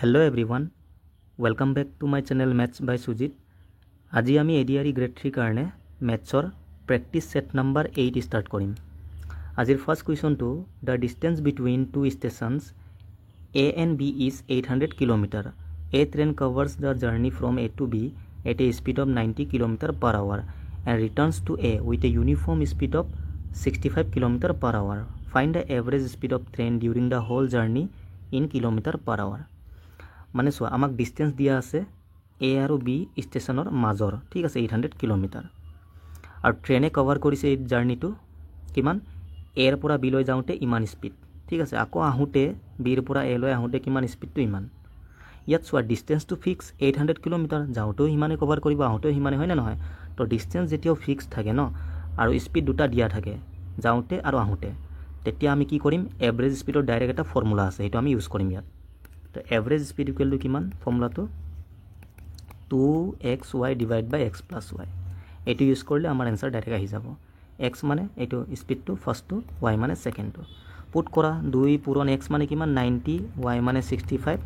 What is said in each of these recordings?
Hello everyone, welcome back to my channel Maths by Sujit. আজি আমি ADRE grade 3 কাৰণে mathsৰ practice set number 8 start কৰিম. আজিৰ first question to the distance between two stations A and B is 800 km. A train covers the journey from A to B at a speed of 90 km per hour and returns to A with a uniform speed of 65 km per hour. Find the average speed of train during the whole journey in kilometer per hour. মানে চোৱা আমাক distance দিয়া আছে এ আৰু B ষ্টেচনৰ মাজৰ ঠিক আছে 800 কিলোমিটাৰ আৰু ট্ৰেনে কভাৰ কৰিছে এই জাৰ্নিটো কিমান এৰ পৰা বি লৈ যাওঁতে ইমান স্পীড ঠিক আছে আকৌ আহোঁতে বিৰ পৰা এ লৈ আহোঁতে কিমান স্পীডটো ইমান ইয়াত চোৱা ডিষ্টেন্সটো ফিক্স 800 কিলোমিটাৰ যাওঁতেও সিমানে কভাৰ কৰিব আহোঁতেও সিমানে হয় না নহয় তো ডিষ্টেন্স যেতিয়াও ফিক্স থাকে ন আৰু স্পীড দুটা দিয়া থাকে যাওঁতে আৰু আহোঁতে তেতিয়া আমি কি কৰিম এভাৰেজ স্পীডৰ ডাইৰেক্ট এটা ফৰ্মুলা আছে সেইটো আমি ইউজ কৰিম ইয়াত তো এভাৰেজ স্পীড ইকুৱেল টু কিমান ফৰ্মুলাটো 2xy ডিভাইড বাই x প্লাছ y এইটো ইউজ কৰিলে আমাৰ এনসাৰ ডাইৰেক্ট আহি যাব x মানে এইটো স্পীডটো ফাৰ্ষ্টটো y মানে সেকেন্ডটো পুট কৰা 2 পূৰণ x মানে কিমান 90 y মানে 65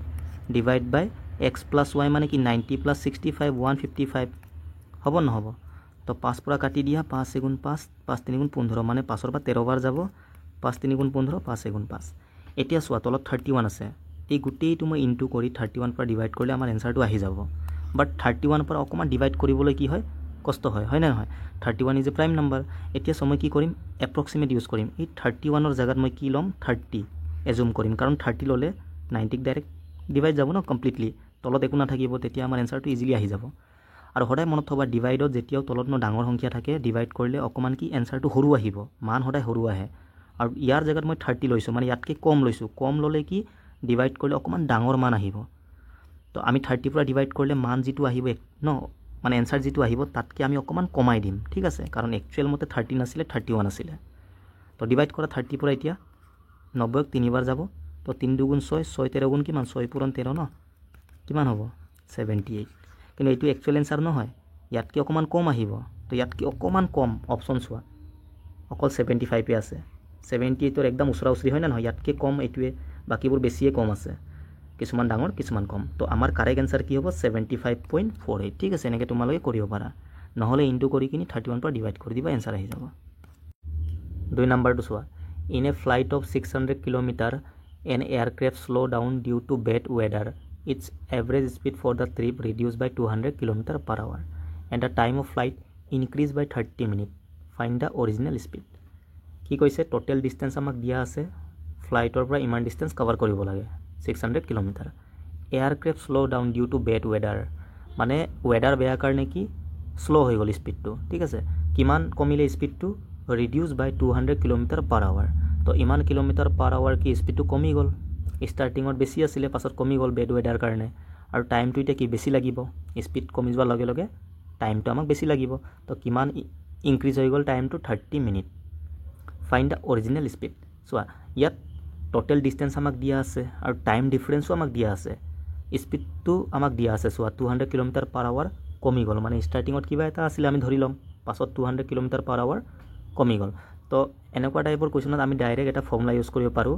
ডিভাইড বাই x প্লাছ y মানে কি 90 প্লাছ 65 155 হ'ব নহ'ব তো 5 পৰা কাটি দিয়া 5 গুণ 5 5 3 গুণ 15 মানে 5 ৰ পৰা 13 বাৰ যাব 5 3 গুণ 15 5 গুণ 5 এতিয়া চোৱা তলত 31 আছে এই গুটেইটো মই ইনটু কৰি 31 পৰা ডিভাইড কৰিলে আমাৰ এনসাৰটো আহি যাব বাট 31 পৰা অকমান ডিভাইড কৰিবলৈ কি হয় কষ্ট হয় না নহয় 31 ইজ এ প্ৰাইম নাম্বাৰ এতিয়া সময় কি কৰিম এপ্ৰক্সিমেট ইউজ কৰিম এই 31 ৰ জায়গাত মই কি লম 30 এজুম কৰিম কাৰণ 30 ললে 90 ক ডাইৰেক্ট ডিভাইড যাব ন কমপ্লিটলি তলত একো নাথাকিব তেতিয়া আমাৰ এনসাৰটো ইজিলি আহি যাব আৰু সদায় মনত থবা ডিভাইডত যেতিয়াও তলত ন ডাঙৰ সংখ্যা থাকে ডিভাইড কৰিলে অকমান কি এনসাৰটো সৰু আহিব মান সদায় সৰু আহে আৰু ইয়াৰ জায়গাত মই 30 লৈছো মানে ইয়াতকে কম লৈছো কম ললে কি ডিভাইড কৰিলে অকমান ডাঙৰ মান আহিব তো আমি 30 পৰা ডিভাইড কৰিলে মান যেটো আহিব ন মানে এনসাৰ যেটো আহিব তাতকে আমি অকমান কমাই দিম ঠিক আছে কাৰণ একচুয়াল মতে 30 নাছিলে 31 আছিল তো ডিভাইড কৰা 30 পৰা এতিয়া 90 ক 3 বাৰ যাব তো 3 2 গুণ 6 6 13 গুণ কিমান 6 পূৰণ 13 ন কিমান হ'ব 78 কিন্তু এইটো একচুয়াল এনসাৰ নহয় ইয়াতকে অকমান কম আহিব তো ইয়াতকে অকমান কম অপচন চোৱা অকল 75 এ আছে 78 ৰ একদম উছৰা উছৰি হয় না নহয় ইয়াতকে কম এইটোৱে বাকিবোৰ বেছিয়ে কম আছে কিছুমান ডাঙৰ কিছুমান কম তো আমাৰ কাৰেক্ট আনসাৰ কি হ'ব 75.48 ঠিক আছে এনেকে তোমালোকে কৰিব পাৰা নহলে ইনটু কৰি কিনি 31 পৰা ডিভাইড কৰি দিবা আনসাৰ আহি যাব দুই নম্বৰটো চোৱা in a flight of 600 kilometre an aircraft slow down due to bad weather its average speed for the trip reduce by 200 kilometre per hour and the time of flight increase by 30 minute find the original speed কি কৈছে total distance আমাক দিয়া আছে ফ্লাইটৰ পৰা ইমান distance cover কৰিব লাগে 600 kilometre aircraft slow down due to bad weather মানে ওয়েদাৰ বেয়া কাৰণে কি স্লো হৈ গ'ল স্পীডটো ঠিক আছে কিমান কমিলে স্পীডটো reduce by 200 kilometre per hour তো ইমান কিলোমিটাৰ পাৰ আৱাৰ কি স্পীডটো কমি গ'ল ষ্টাৰ্টিঙত বেছি আছিল পাছত কমি গ'ল বেড ওয়েদাৰ কাৰণে আৰু টাইমটো এতিয়া কি বেছি লাগিব স্পীড কমি যোৱাৰ লগে লগে টাইমটো আমাক বেছি লাগিব তো কিমান ইনক্ৰিজ হৈ গ'ল টাইমটো 30 minute find the original speed চোৱা ইয়াত টোটেল ডিষ্টেন্স আমাক দিয়া আছে আৰু টাইম ডিফাৰেন্সও আমাক দিয়া আছে স্পীডটো আমাক দিয়া আছে চোৱা 200 কিলোমিটাৰ পাৰ আৱাৰ কমি গ'ল মানে ষ্টাৰ্টিঙত কিবা এটা আছিল আমি ধৰি ল'ম পাছত 200 কিলোমিটাৰ পাৰ আৱাৰ কমি গ'ল তো এনেকুৱা টাইপৰ কোৱেশ্যনত আমি ডাইৰেক্ট এটা ফৰ্মুলা ইউজ কৰিব পাৰোঁ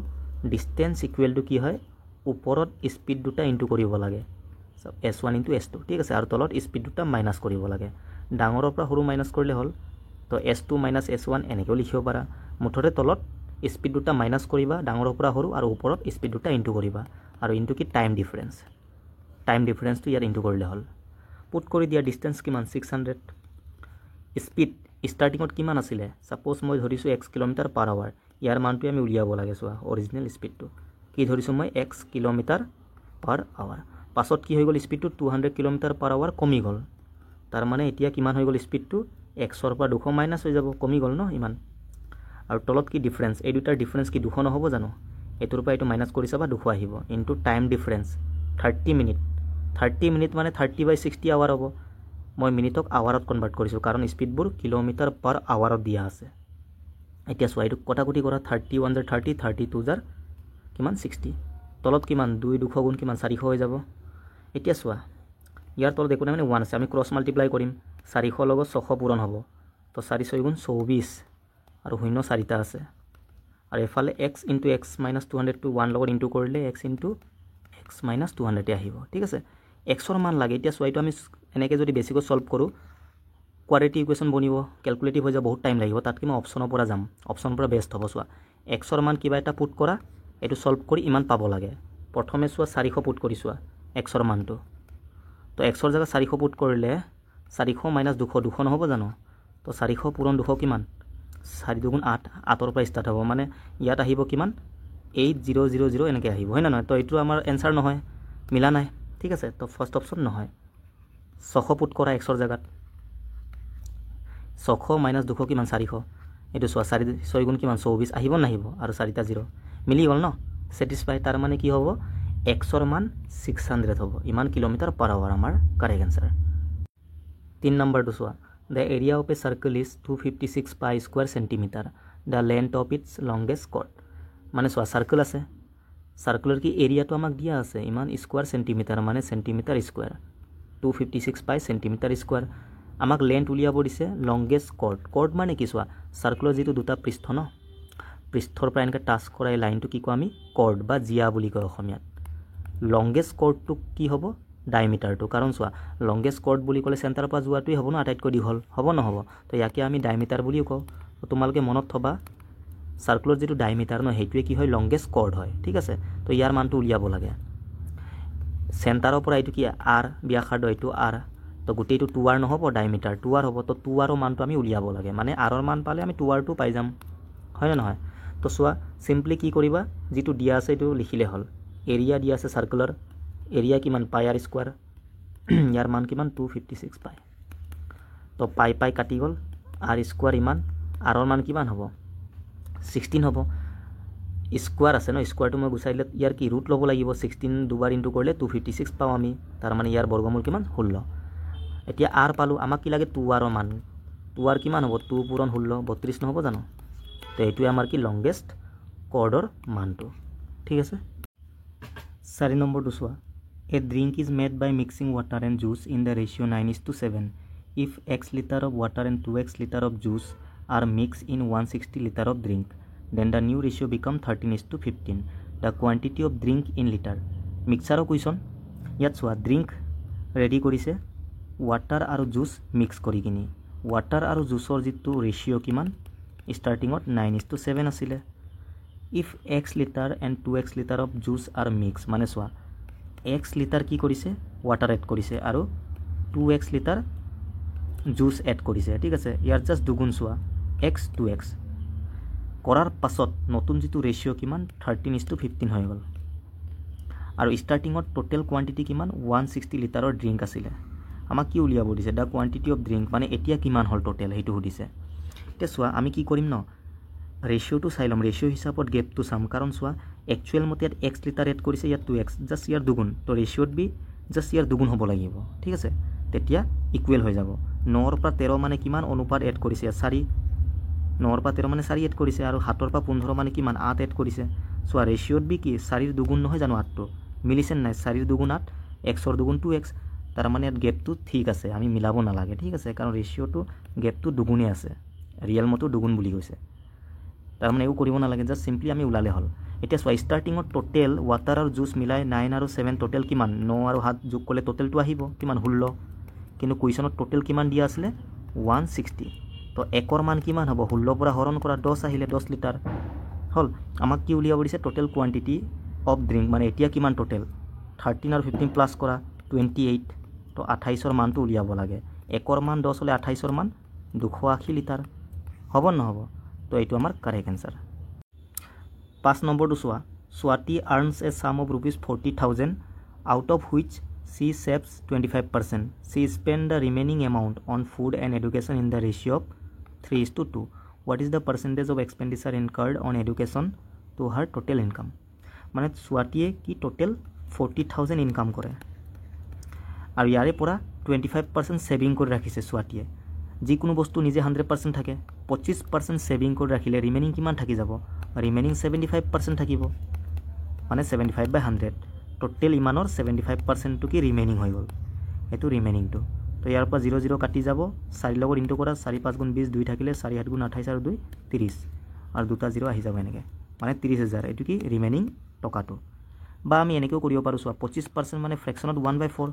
ডিষ্টেন্স ইকুৱেল টু কি হয় ওপৰত স্পীড দুটা ইনটু কৰিব লাগে s1 ইনটু s2 ঠিক আছে আৰু তলত স্পীড দুটা মাইনাস কৰিব লাগে ডাঙৰৰ পৰা সৰু মাইনাস কৰিলে হ'ল তো s2 মাইনাস s1 এনেকেও লিখিব পাৰা মুঠতে তলত স্পীড দুটা মাইনাস কৰিবা ডাঙৰৰ পৰা সৰু আৰু ওপৰত স্পীড দুটা ইনটু কৰিবা আৰু ইনটু কি টাইম ডিফাৰেন্সটো ইয়াত ইনটু কৰিলে হ'ল পুট কৰি দিয়া ডিষ্টেন্স কিমান 600 স্পীড ষ্টাৰ্টিঙত কিমান আছিলে সাপোজ মই ধৰিছো x কিলোমিটাৰ পাৰ আৱাৰ ইয়াৰ মানটো আমি উলিয়াব লাগে চোৱা অৰিজিনেল স্পীডটো কি ধৰিছো মই x কিলোমিটাৰ পাৰ আৱাৰ পাছত কি হৈ গ'ল স্পীডটো 200 কিলোমিটাৰ পাৰ আৱাৰ কমি গ'ল তাৰ মানে এতিয়া কিমান হৈ গ'ল স্পীডটো x ৰ পৰা 200 মাইনাস হৈ যাব কমি গ'ল ন ইমান আৰু তলত কি ডিফাৰেন্স এই দুটাৰ ডিফাৰেন্স কি 200 নহব জানো এটোৰ পৰা এটো মাইনাস কৰি চাবা 200 আহিব ইনটু টাইম ডিফাৰেন্স 30 মিনিট মানে 30/60 আৱাৰ হ'ব মই মিনিটক আৱাৰত কনভাৰ্ট কৰিছো কাৰণ স্পীডবোৰ কিলোমিটাৰ পাৰ আৱাৰত দিয়া আছে এতিয়া চোৱা এইটো কটাকুটি কৰা 31 জাৰ 30 32 জাৰ কিমান 60 তলত কিমান 200 গুণ কিমান 400 হৈ যাব এতিয়া চোৱা ইয়াৰ তলত একো নাই মানে 1 আছে আমি ক্ৰছ মাল্টিপ্লাই কৰিম 400 লগত 600 পূৰণ হ'ব তো 4 গুণ 24 আৰু শূন্য 4টা আছে আৰু এফালে x into x minus 200 to 1 লগত ইনটু কৰিলে x into x x minus 200 আহিব ঠিক আছে এক্সৰ মান লাগে এতিয়া চোৱা এইটো আমি এনেকৈ যদি বেছিকৈ সলভ কৰোঁ কোৱাড্ৰেটিক ইকুৱেশ্যন বনিব কেলকুলেটিভ হৈ যাব বহুত টাইম লাগিব তাতকৈ মই অপশ্যনৰ পৰা যাম অপশ্যনৰ পৰা বেষ্ট হ'ব চোৱা এক্সৰ মান কিবা এটা পুট কৰা এইটো সলভ কৰি ইমান পাব লাগে প্ৰথমে চোৱা 400 পুট কৰি চোৱা এক্সৰ মানটো তো এক্সৰ জেগা 400 পুট কৰিলে 400 মাইনাছ 200 200 নহ'ব জানো তো 400 পূৰণ 200 কিমান 4 দুগুণ 8 8ৰ পৰা ষ্টাৰ্ট হ'ব মানে ইয়াত আহিব কিমান 8000 এনেকৈ আহিব হয় না নহয় তো এইটো আমাৰ এনচাৰ নহয় মিলা নাই ঠিক আছে তো ফাৰ্ষ্ট অপশ্যন নহয় 600 পুট কৰা এক্সৰ জেগাত 600 মাইনাছ 200 কিমান 400 এইটো চোৱা 6 গুণ কিমান 24 আহিব নাহিব আৰু 4টা 0 মিলি গ'ল ন ছেটিছফাই তাৰ মানে কি হ'ব এক্সৰ মান 600 হ'ব ইমান কিলোমিটাৰ পাৰ আৱাৰ আমাৰ কাৰেক্ট এনচাৰ 3 নম্বৰটো চোৱা the area of a circle is 256 pi square centimetre the length of its longest chord মানে চোৱা চাৰ্কেল আছে চাৰ্কেলৰ কি এৰিয়াটো আমাক দিয়া আছে ইমান স্কোৱাৰ চেণ্টিমিটাৰ মানে চেণ্টিমিটাৰ স্কোৱাৰ 256 পাই চেণ্টিমিটাৰ স্কোৱাৰ আমাক লেন্থ উলিয়াব দিছে লংগেষ্ট কৰ্ড কৰ্ড মানে কি চোৱা চাৰ্কেলৰ যিটো দুটা পৃষ্ঠ ন পৃষ্ঠৰ পৰা এনেকৈ টাচ কৰা এই লাইনটো কি কওঁ আমি কৰ্ড বা জিয়া বুলি কয় অসমীয়াত লংগেষ্ট কৰ্ডটো কি হ'ব ডায়মিটাৰটো কাৰণ চোৱা লংগেষ্ট কৰ্ড বুলি ক'লে চেণ্টাৰৰ পৰা যোৱাটোৱেই হ'ব ন আটাইতকৈ দীঘল হ'ব নহ'ব তো ইয়াকে আমি ডায়মিটাৰ বুলিও কওঁ তো তোমালোকে মনত থবা চাৰ্কেলৰ যিটো ডায়মিটাৰ ন সেইটোৱে কি হয় লংগেষ্ট কৰ্ড হয় ঠিক আছে তো ইয়াৰ মানটো উলিয়াব লাগে চেণ্টাৰৰ পৰা এইটো কি আৰ ব্যাসাৰ্ধ এইটো আৰ তো গোটেইটো 2r নহ'ব ডায়মিটাৰ 2r হ'ব তো 2r মানটো আমি উলিয়াব লাগে মানে আৰৰ মান পালে আমি 2r পাই যাম হয় নে নহয় তো চোৱা চিম্পলি কি কৰিবা যিটো দিয়া আছে এইটো লিখিলে হ'ল এৰিয়া দিয়া আছে চাৰ্কেলৰ এৰিয়া কিমান পাই আৰ স্কোৱাৰ ইয়াৰ মান কিমান 256 পাই তো পাই পাই কাটি গ'ল আৰ স্কোৱাৰ ইমান আৰৰ মান কিমান হ'ব 16 হ'ব স্কোৱাৰ আছে ন স্কোৱাৰটো মই গুচাই দিলে ইয়াৰ কি ৰুট ল'ব লাগিব 16 দুবাৰ ইনটু কৰিলে 256 পাওঁ আমি তাৰ মানে ইয়াৰ বৰ্গমূল কিমান 16 এতিয়া আৰ পালোঁ আমাক কি লাগে 2r মান 2r কিমান হ'ব 2 পূৰণ 16 32 নহ'ব জানো তো এইটোৱে আমাৰ কি লংগেষ্ট কৰ্ডৰ মানটো ঠিক আছে 4 নম্বৰটো চোৱা a drink is made by mixing water and juice in the ratio' 9:7 if x litre of water and 2x litre of juice are mix in 160 litre of drink then the new ratio' become 13:15 the quantity of drink in litre মিক্সাৰৰ question ইয়াত চোৱা drink ready কৰিছে water আৰু juice mix কৰি কিনি water আৰু জুচৰ যিটো ratio' কিমান ষ্টাৰ্টিঙত 9:7 আছিলে if x litre and 2x litre of juice are mix মানে চোৱা x লিটাৰ কি কৰিছে ৱাটাৰ এড কৰিছে আৰু 2x লিটাৰ জুচ এড কৰিছে ঠিক আছে ইয়াৰ জাষ্ট দুগুণ চোৱা x 2x কৰাৰ পাছত নতুন যিটো ৰেচিঅ' কিমান 13:15 হৈ গ'ল আৰু ষ্টাৰ্টিঙত টোটেল কোৱান্টিটি কিমান 160 লিটাৰৰ ড্ৰিংক আছিলে আমাক কি উলিয়াব দিছে দ্য কোৱান্টিটি অফ ড্ৰিংক মানে এতিয়া কিমান হ'ল টোটেল সেইটো সুধিছে এতিয়া চোৱা আমি কি কৰিম ন ৰেচিঅ'টো চাই ল'ম ৰেচিঅ' হিচাপত গেপটো চাম কাৰণ চোৱা একচুৱেল মতে ইয়াত x লিটাৰ এড কৰিছে ইয়াত 2x জাষ্ট ইয়াৰ দুগুণ তো ৰেচিঅ'ত বি জাষ্ট ইয়াৰ দুগুণ হ'ব লাগিব ঠিক আছে তেতিয়া ইকুৱেল হৈ যাব 9ৰ পৰা 13 মানে কিমান অনুপাত এড কৰিছে 4 9ৰ পৰা 13 মানে 4 এড কৰিছে আৰু 7ৰ পৰা 15 মানে কিমান 8 এড কৰিছে চোৱা ৰেচিঅ'ত বি কি 4ৰ দুগুণ নহয় জানো 8টো মিলিছে নাই 4ৰ দুগুণ 8 xৰ দুগুণ 2x তাৰ মানে ইয়াত গেপটো ঠিক আছে আমি মিলাব নালাগে ঠিক আছে কাৰণ ৰেচিঅ'টো গেপটো দুগুণে আছে ৰিয়েল মতো দুগুণ বুলি কৈছে তাৰ মানে একো কৰিব নালাগে জাষ্ট চিম্পলি আমি ওলালে হ'ল এতিয়া চোৱা ষ্টাৰ্টিঙত টোটেল ৱাটাৰ আৰু জুচ মিলাই 9 আৰু 7 টোটেল কিমান 9 আৰু 7 যোগ কৰিলে টোটেলটো আহিব কিমান 16 কিন্তু কুৱেশ্যনত টোটেল কিমান দিয়া আছিলে 160 তো একৰ মান কিমান হ'ব 16 পৰা হৰণ কৰা 10 আহিলে 10 লিটাৰ হ'ল আমাক কি উলিয়াব দিছে টোটেল কোৱান্টিটি অফ ড্ৰিংক মানে এতিয়া কিমান টোটেল 13 আৰু 15 প্লাছ কৰা 28 তো 28ৰ মানটো উলিয়াব লাগে একৰ মান 10 হ'লে 28ৰ মান 280 লিটাৰ হ'ব নহ'ব তো এইটো আমাৰ কাৰেক্ট এনচাৰ 5 নম্বৰটো চোৱা Swati earns a sum of rupees 40,000 out of which she saves 25%. She spends the remaining amount on food and education in the ratio of 3:2. What is the percentage of expenditure incurred on education to her total income? মানে Swatiয়ে কি total 40,000 income কৰে আৰু ইয়াৰে পৰা 25% saving কৰি ৰাখিছে Swatiয়ে যিকোনো বস্তু নিজে 100% থাকে 25% সেভিং কৰি ৰাখিলে ৰিমেনিং কিমান থাকি যাব ৰিমেনিং 75% থাকিব মানে 75/100 টোটেল ইমানৰ 75%টো কি ৰিমেনিং হৈ গ'ল এটো ৰিমেনিংটো তো ইয়াৰ পৰা 0 0 কাটি যাব 4 লগত ইনটু কৰা 4 5 গুণ 20 2 থাকিলে 4 8 গুণ 28 আৰু 2 30 আৰু দুটা 0 আহি যাব এনেকৈ মানে 30,000 এটো কি ৰিমেনিং টকাটো বা আমি এনেকৈও কৰিব পাৰোঁ চোৱা 25% মানে ফ্ৰেকশ্যনত 1/4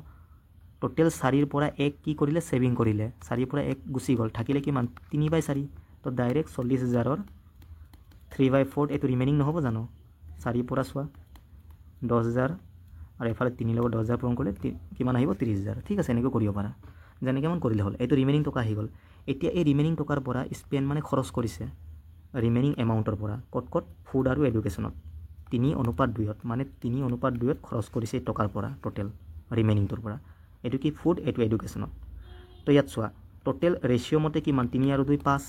টোটেল 4ৰ পৰা 1 কি কৰিলে ছেভিং কৰিলে 4ৰ পৰা 1 গুচি গ'ল থাকিলে কিমান 3/4 তো ডাইৰেক্ট 40,000ৰ 3/4 এইটো ৰিমেইনিং নহ'ব জানো 4ৰ পৰা চোৱা 10,000 আৰু এফালে 3 লগত 10,000 পূৰণ কৰিলে কিমান আহিব 30,000 ঠিক আছে এনেকৈ কৰিব পাৰা যেনেকৈ মান কৰিলে হ'ল এইটো ৰিমেইনিং টকা আহি গ'ল এতিয়া এই ৰিমেইনিং টকাৰ পৰা স্পেণ্ড মানে খৰচ কৰিছে ৰিমেইনিং এমাউণ্টৰ পৰা ক'ত ফুড আৰু এডুকেশ্যনত 3:2 মানে 3:2 খৰচ কৰিছে এই টকাৰ পৰা টোটেল ৰিমেইনিংটোৰ পৰা এইটো কি ফুড এইটো এডুকেশ্যনত তো ইয়াত চোৱা টোটেল ৰেচিঅ' মতে কিমান 3 আৰু 2 5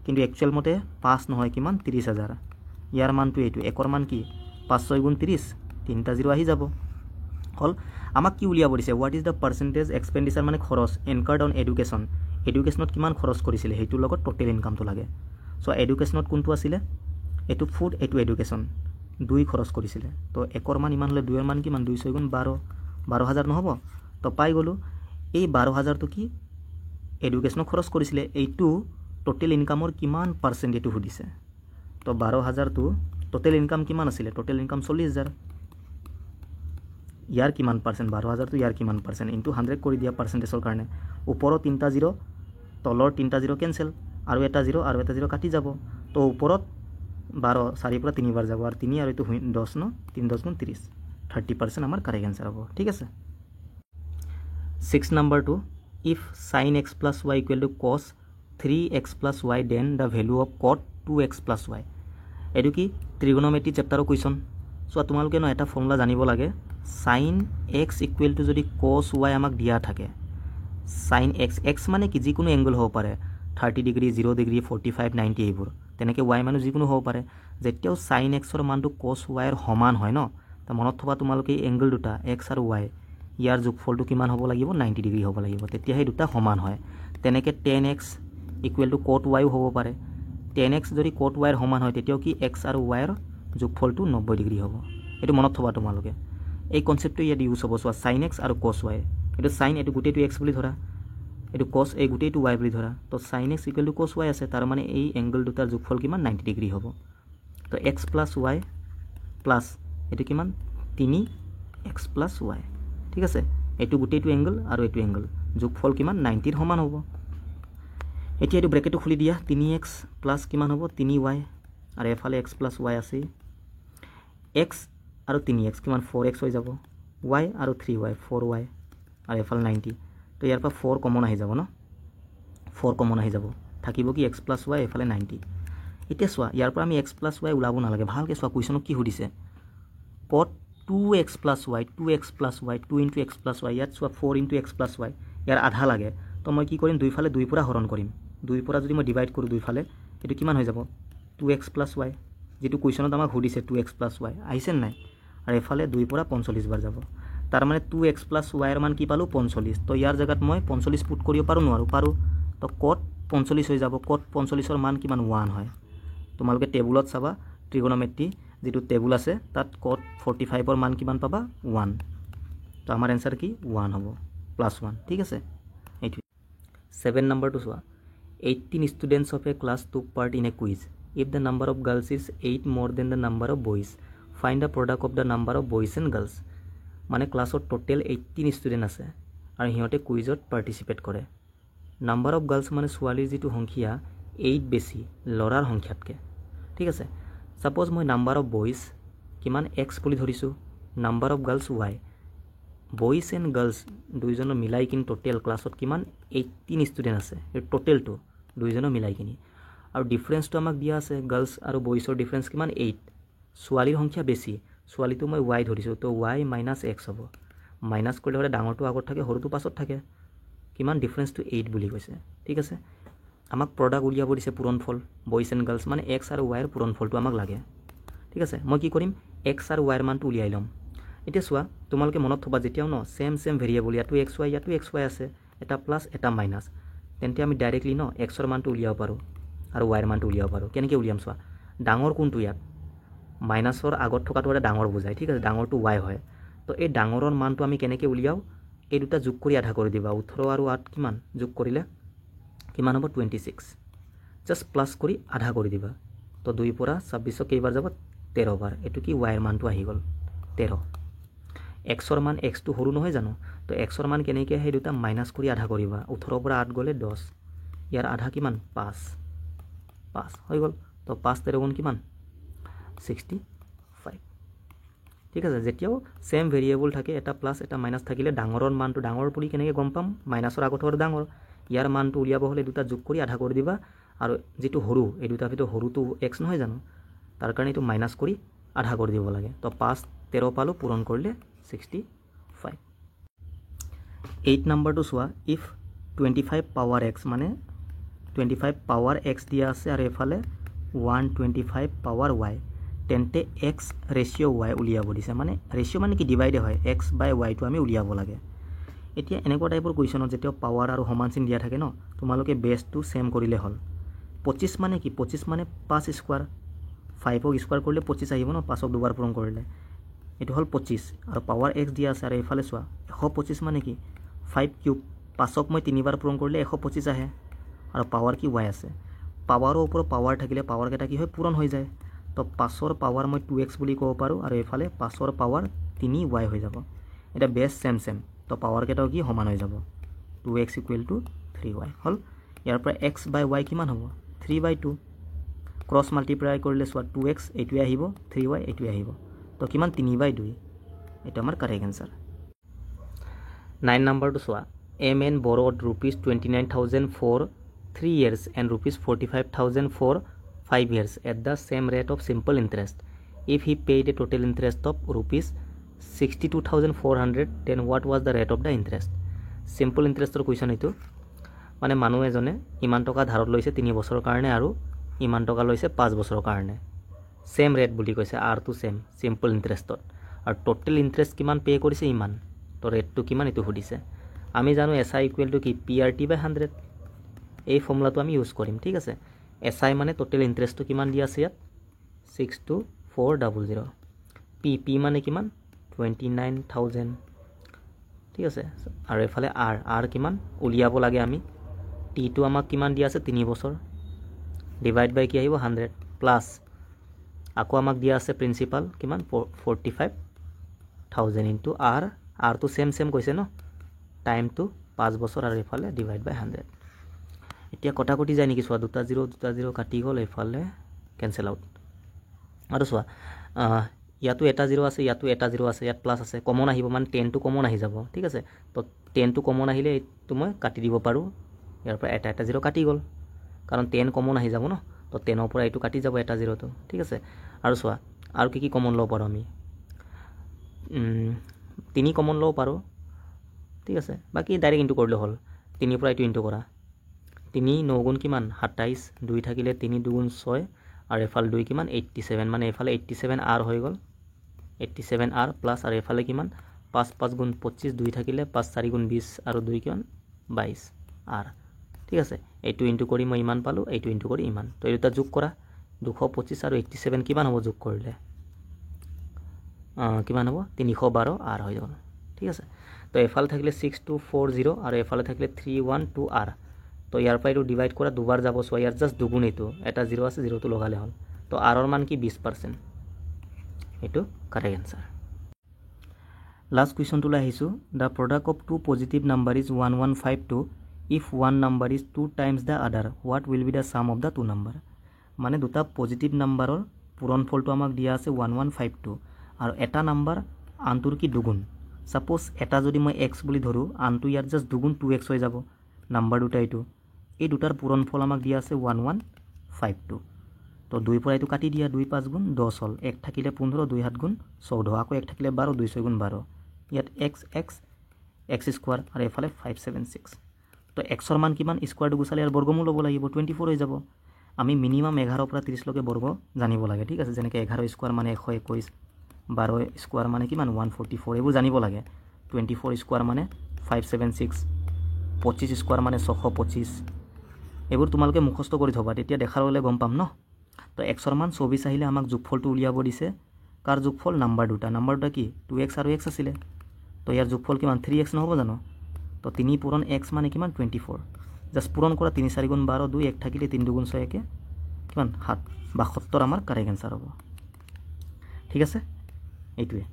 কিন্তু একচুৱেল মতে 5 নহয় কিমান 30,000 ইয়াৰ মানটো এইটো একৰ মান কি 5 6 গুণ 30 তিনিটা 0 আহি যাব হল আমাক কি উলিয়াব দিছে what is the percentage expenditure মানে খৰচ এনকাৰ্ড অন এডুকেশ্যনত কিমান খৰচ কৰিছিলে সেইটোৰ লগত টোটেল ইনকামটো লাগে চ' এডুকেশ্যনত কোনটো আছিলে এইটো ফুড এইটো এডুকেশ্যন 2 খৰচ কৰিছিলে তো একৰ মান ইমান হ'লে 2ৰ মান কিমান 2 6 গুণ 12,000 নহ'ব তো পাই গ'লোঁ এই 12,000টো কি এডুকেশ্যনত খৰচ কৰিছিলে এইটো টোটেল ইনকামৰ কিমান পাৰ্চেণ্ট এইটো সুধিছে তো 12,000টো টোটেল ইনকাম কিমান আছিলে টোটেল ইনকাম 40,000 ইয়াৰ কিমান পাৰ্চেণ্ট 12,000টো ইয়াৰ কিমান পাৰ্চেণ্ট ইনটু 100 কৰি দিয়া পাৰ্চেণ্টেজৰ কাৰণে ওপৰত 3টা 0 তলৰ 3টা 0 কেনচেল আৰু এটা 0 আৰু এটা 0 কাটি যাব তো ওপৰত 12 4 পৰা 3 বাৰ যাব আৰু 3 আৰু এইটো 10 ন 3 10 গুণ 30 30% আমাৰ কাৰেক্ট এনসাৰ হ'ব ঠিক আছে 6 নাম্বাৰটো if sin x plus y equal to cos 3x plus y then the value of cot 2x plus y এইটো কি ত্ৰিগোনোমেট্ৰি চেপ্টাৰৰ কুৱেশ্যন চোৱা তোমালোকে ন এটা ফৰ্মুলা জানিব লাগে sin x equal to যদি cos y আমাক দিয়া থাকে sin x মানে কি যিকোনো এংগল হ'ব পাৰে 30 ডিগ্ৰী 0 ডিগ্ৰী 45 90 এইবোৰ তেনেকৈ y মানে যিকোনো হ'ব পাৰে যেতিয়াও sin x ৰ মানটো cos y ৰ সমান হয় ন তো মনত থবা তোমালোকে এই এংগল দুটা x আৰু y ইয়াৰ যোগফলটো কিমান হ'ব লাগিব 90 ডিগ্ৰী হ'ব লাগিব তেতিয়া সেই দুটা সমান হয় তেনেকৈ tan x equal to cot y হ'ব পাৰে tan x যদি cot y ৰ সমান হয় তেতিয়াও কি x আৰু y ৰ যোগফলটো 90 ডিগ্ৰী হ'ব এইটো মনত থবা তোমালোকে এই কনসেপ্টটো ইয়াত ইউজ হ'ব চোৱা sin x আৰু cos y এইটো sin এইটো গোটেইটো x বুলি ধৰা এইটো cos এই গোটেইটো y বুলি ধৰা তো sin x equal to cos y আছে তাৰ মানে এই এংগল দুটাৰ যোগফল কিমান 90 ডিগ্ৰী হ'ব তো x plus y প্লাছ এইটো কিমান 3x plus y ঠিক আছে এইটো গোটেইটো এংগল আৰু এইটো এংগল যোগফল কিমান 90 ৰ সমান হ'ব এতিয়া এইটো ব্ৰেকেটটো খুলি দিয়া 3x প্লাছ কিমান হ'ব 3y আৰু এফালে x plus y আছে x আৰু 3x কিমান 4x হৈ যাব y আৰু 3y 4y আৰু এফালে 90 তো ইয়াৰ পৰা 4 কমন আহি যাব ন 4 কমন আহি যাব থাকিব কি x plus y এফালে 90 এতিয়া চোৱা ইয়াৰ পৰা আমি x plus y ওলাব নালাগে ভালকৈ চোৱা কুৱেশ্যনত কি সুধিছে cot 2x plus y 2x plus y 2 into x plus y ইয়াত চোৱা 4 into x plus y ইয়াৰ আধা লাগে তো মই কি কৰিম দুইফালে 2 পৰা হৰণ কৰিম 2 পৰা যদি মই ডিভাইড কৰোঁ দুইফালে এইটো কিমান হৈ যাব 2x plus y যেটো কুৱেশ্যনত আমাক সুধিছে 2x plus y আহিছে নাই আৰু এফালে 2 পৰা 45 বাৰ যাব তাৰ মানে 2x plus y ৰ মান কি পালো 45 তো ইয়াৰ জায়গাত মই 45 পুট কৰিব পাৰো নোৱাৰো পাৰো তো cot 45 হৈ যাব cot 45 ৰ মান কিমান 1 হয় তোমালোকে টেবুলত চাবা ত্ৰিগোনোমেট্ৰি যেটো টেবুল আছে তাত cot 45 ৰ মান কিমান পাবা 1 তো আমাৰ आंसर কি 1 হ'ব +1 ঠিক আছে এইটো 7 নম্বৰটো চোৱা 18 students of a class took part in a quiz if the number of girls is 8 more than the number of boys find the product of the number of boys and girls মানে ক্লাছত total 18 student আছে আৰু হিহঁতে কুইজত পাৰ্টিসিপেট কৰে number of girls মানে ছোৱালীৰ যেটো সংখ্যা 8 বেছি লৰাৰ সংখ্যাতকে ঠিক আছে সাপোজ মই নাম্বাৰ অফ বয়জ কিমান x বুলি ধৰিছো number of girls y boys and girls দুইজনৰ মিলাই কিন টোটাল ক্লাছত কিমান 18 ষ্টুডেন্ট আছে এই টোটালটো দুইজনৰ মিলাই কিনি আৰু ডিফাৰেন্সটো আমাক দিয়া আছে গাৰ্লছ আৰু বয়জৰ ডিফাৰেন্স কিমান 8 ছোৱালীৰ সংখ্যা বেছি ছোৱালীটো মই y ধৰিছো তো y - x হ'ব মাইনাস কৰিলে হলে ডাঙৰটো আগত থাকে সৰুটো পাছত থাকে কিমান ডিফাৰেন্সটো 8 বুলি কৈছে ঠিক আছে আমাক প্ৰডাক্ট উলিয়াব দিছে পূৰণফল বয়জ এণ্ড গাৰ্লছ মানে x আৰু y ৰ পূৰণফলটো আমাক লাগে ঠিক আছে মই কি কৰিম x আৰু y ৰ মানটো উলিয়াই লম এতিয়া চোৱা তোমালোকে মনত থবা যেতিয়াও ন সেম ভেৰিয়েবল ইয়াতো xy আছে এটা প্লাস এটা মাইনাস তেন্তে আমি ডাইৰেক্টলি ন x ৰ মানটো উলিয়াব পাৰো আৰু y ৰ মানটো উলিয়াব পাৰো কেনেকৈ উলিয়াম চোৱা ডাঙৰ কোনটো ইয়াত মাইনাসৰ আগত থকাটো এটা ডাঙৰ বুজায় ঠিক আছে ডাঙৰটো y হয় তো এই ডাঙৰৰ মানটো আমি কেনেকৈ উলিয়াও এই দুটা যোগ কৰি আধা কৰি দিবা 18 আৰু 8 কিমান যোগ কৰিলে কিমান হ'ব 26 জাস্ট প্লাস কৰি আধা কৰি দিবা তো 2 পৰা 26 কেইবাৰ যাব 13 বাৰ এটো কি y ৰ মানটো আহি গল 13 এক্সৰ মান এক্সটো সৰু নহয় জানো তো এক্সৰ মান কেনেকৈ আহে দুটা মাইনাছ কৰি আধা কৰিবা 18 পৰা 8 গ'লে 10 ইয়াৰ আধা কিমান 5 হৈ গ'ল তো 5 13 গুণ কিমান 65 ঠিক আছে যেতিয়াও সেম ভেৰিয়েবল থাকে এটা প্লাছ এটা মাইনাছ থাকিলে ডাঙৰৰ মানটো ডাঙৰ বুলি কেনেকৈ গম পাম মাইনাছৰ আগত হোৱাৰ ডাঙৰ ইয়াৰ মানটো উলিয়াব হ'লে দুটা যোগ কৰি আধা কৰি দিবা আৰু যেটো সৰু এই দুটাৰ ভিতৰত সৰুটো x নহয় জানো তাৰ কাৰণে এইটো মাইনাছ কৰি আধা কৰি দিব লাগে তো 5 13 পালো পূৰণ কৰিলে 65 8 নম্বৰটো চোৱা ইফ 25 পাৱাৰ x মানে 25 পাৱাৰ x দিয়া আছে আৰু এফালে 125 পাৱাৰ y তেন্তে x ৰেচিঅ' y উলিয়াব দিছে মানে ৰেচিঅ' মানে কি ডিভাইড হয় x বাই y টো আমি উলিয়াব লাগে এতিয়া এনেকুৱা টাইপৰ কুৱেশ্যনত যেতিয়া পাৱাৰ আৰু সমান চিন দিয়া থাকে ন তোমালোকে বেছটো সেম কৰিলে হ'ল 25 মানে কি 25 মানে 5 স্কয়াৰ 5 ক স্কয়াৰ কৰিলে 25 আহিব ন 5 ক দুবাৰ পূৰণ কৰিলে এটো হল 25 আৰু পাৱাৰ x দিয়া আছে আৰু এফালে চোৱা 125 মানে কি 5 কিউব 5 ক মই 3 বাৰ পূৰণ কৰিলে 125 আহে আৰু পাৱাৰ কি y আছে পাৱাৰৰ ওপৰত পাৱাৰ থাকিলে পাৱাৰ কেটা কি হয় পূৰণ হৈ যায় তো 5ৰ পাৱাৰ মই 2x বুলি ক'ব পাৰো আৰু এফালে 5ৰ পাৱাৰ 3y হৈ যাব এটা বেছ সেম তো পাৱাৰ কেটাও কি সমান হৈ যাব 2x = 3y হল ইয়াৰ পৰা x বাই y কিমান হ'ব 3/2 ক্ৰস মাল্টিপ্লাই কৰিলে সোৱা 2x এটোৱে আহিব 3y এটোৱে আহিব তো কিমান 3/2 এটা আমাৰ কাৰেক্ট আনসাৰ 9 নম্বৰটো সোৱা a man borrowed ₹29,000 for 3 years and ₹45,000 for 5 years at the same rate of simple interest if he paid a total interest of ₹62,400 then what was the rate of the interest simple interest question এইটো মানে মানুহ এজনে ইমান টকা ধাৰত লৈছে 3 বছৰৰ কাৰণে আৰু ইমান টকা লৈছে 5 বছৰৰ কাৰণে সেম ৰেট বুলি কৈছে r টু সেম সিম্পল ইন্টাৰেষ্টত আৰু টোটাল ইন্টাৰেষ্ট কিমান পে কৰিছে ইমান তো ৰেটটো কিমান এটো সুধিছে আমি জানো SI = কি PRT/100 এই ফৰ্মুলাটো আমি ইউজ কৰিম ঠিক আছে SI মানে টোটাল ইন্টাৰেষ্টটো কিমান দিয়া আছে ইয়াত 62400 P মানে কিমান 29000 ঠিক আছে আৰু এফালে r কিমান উলিয়াব লাগে আমি t টো আমাক কিমান দিয়া আছে 3 বছৰ ডিভাইড বাই কি আহিব 100 প্লাস আকৌ আমাক দিয়া আছে প্ৰিন্সিপাল কিমান 45000 ইনটু r তো সেম কৈছে ন টাইম তো 5 বছৰ আৰু এফালে ডিভাইড বাই 100 এতিয়া কটাকটি যায় নেকি সোৱা দুটা 0 কাটি গল এফালে ক্যান্সেল আউট আৰু সোৱা ইয়াতো এটা 0 আছে ইয়াতো এটা 0 আছে ইয়াত প্লাস আছে কমন আহিব মানে 10 টো কমন আহি যাব ঠিক আছে তো 10 টো কমন আহিলে এইটো মই কাটি দিব পাৰো ইয়াৰ পৰা এটা 0 কাটি গল কাৰণ 10 কমন আহি যাব ন তো 10 ৰ পৰা এইটো কাটি যাব এটা 0 তো ঠিক আছে আৰু সোৱা আৰু কি কমন লব পাৰো আমি 3 কমন লব পাৰো ঠিক আছে বাকি ডাইৰেক্ট ইনটু কৰিলে হল 3 পৰা এইটো ইনটু কৰা 3 9 গুণ কিমান 27 2 থাকিলে 3 2 গুণ 6 আৰু এফাল 2 কিমান 87 মানে এফালে 87 r হৈ গল 87 r প্লাস আৰু এফালে কিমান 5 5 গুণ 25 2 থাকিলে 5 4 গুণ 20 আৰু 2 কিমান 22 r ঠিক আছে এইটো ইনটু কৰি মই ইমান পালো এইটো ইনটু কৰি ইমান তো এটা যোগ কৰা 225 আৰু 87 কিমান হ'ব যোগ কৰিলে কিমান হ'ব 312 r হৈ গল ঠিক আছে তো এফালে থাকিলে 6240 আৰু এফালে থাকিলে 312 r তো ইয়াৰ পৰা এইটো ডিভাইড কৰা দুবাৰ যাব সো ইয়াৰ জাস্ট দুগুণ এইটো এটা 0 আছে 0 টো লগালে হল তো r ৰ মান কি 20% এইটো কারেক্ট आंसर লাস্ট কোয়েশ্চন টো লাহিছো the product of two positive number is 1152 if one number is 2 times the other what will be the sum of the two number মানে দুটা পজিটিভ নাম্বাৰৰ পূৰণফলটো আমাক দিয়া আছে 1152 আৰু এটা নাম্বাৰ আনটোৰ কি দুগুণ সাপোজ এটা যদি মই x বুলি ধৰো আনটো ইয়াৰ জাস্ট দুগুণ 2x হৈ যাব নাম্বাৰ দুটা এইটো এই দুটাৰ পূৰণফল আমাক দিয়া আছে 1152 তো 2 পৰা এইটো কাটি দিয়া 2 5 গুণ 10 হল 1 থাকিলে 15 2 7 গুণ 14 আকৌ 1 থাকিলে 12 2 6 গুণ 12 ইয়াত x স্কয়াৰ আৰু এফালে 576 তো x ৰ মান কিমান স্কয়াৰটো গুছালে আৰু বৰ্গমূল ল'ব লাগিব 24 হৈ যাব আমি মিনিমাম 11 পৰা 30 লৈকে বৰ্গ জানিব লাগে ঠিক আছে যেনেকৈ 11 স্কয়াৰ মানে 121 12 স্কয়াৰ মানে কিমান 144 এইবোৰ জানিব লাগে 24 স্কয়াৰ মানে 576 25 স্কয়াৰ মানে 625 এইবোৰ তোমালোকে মুখস্থ কৰি থবা তেতিয়া দেখাৰ হলে গম পাম ন তো x ৰ মান 24 আহিলে আমাক যোগফলটো উলিয়াব দিছে কাৰ যোগফল নাম্বাৰ দুটা কি 2x আৰু x আছিল তো ইয়াৰ যোগফল কিমান 3x নহব জানো তো 3 পূৰণ x মানে কিমান 24 জাস্ট পূৰণ কৰা 3 4 গুণ 12 2 1 থাকিলে 3 2 গুণ 6 কে কিমান 7 72 আমাৰ কাৰেক্ট आंसर হ'ব ঠিক আছে এইটোৱে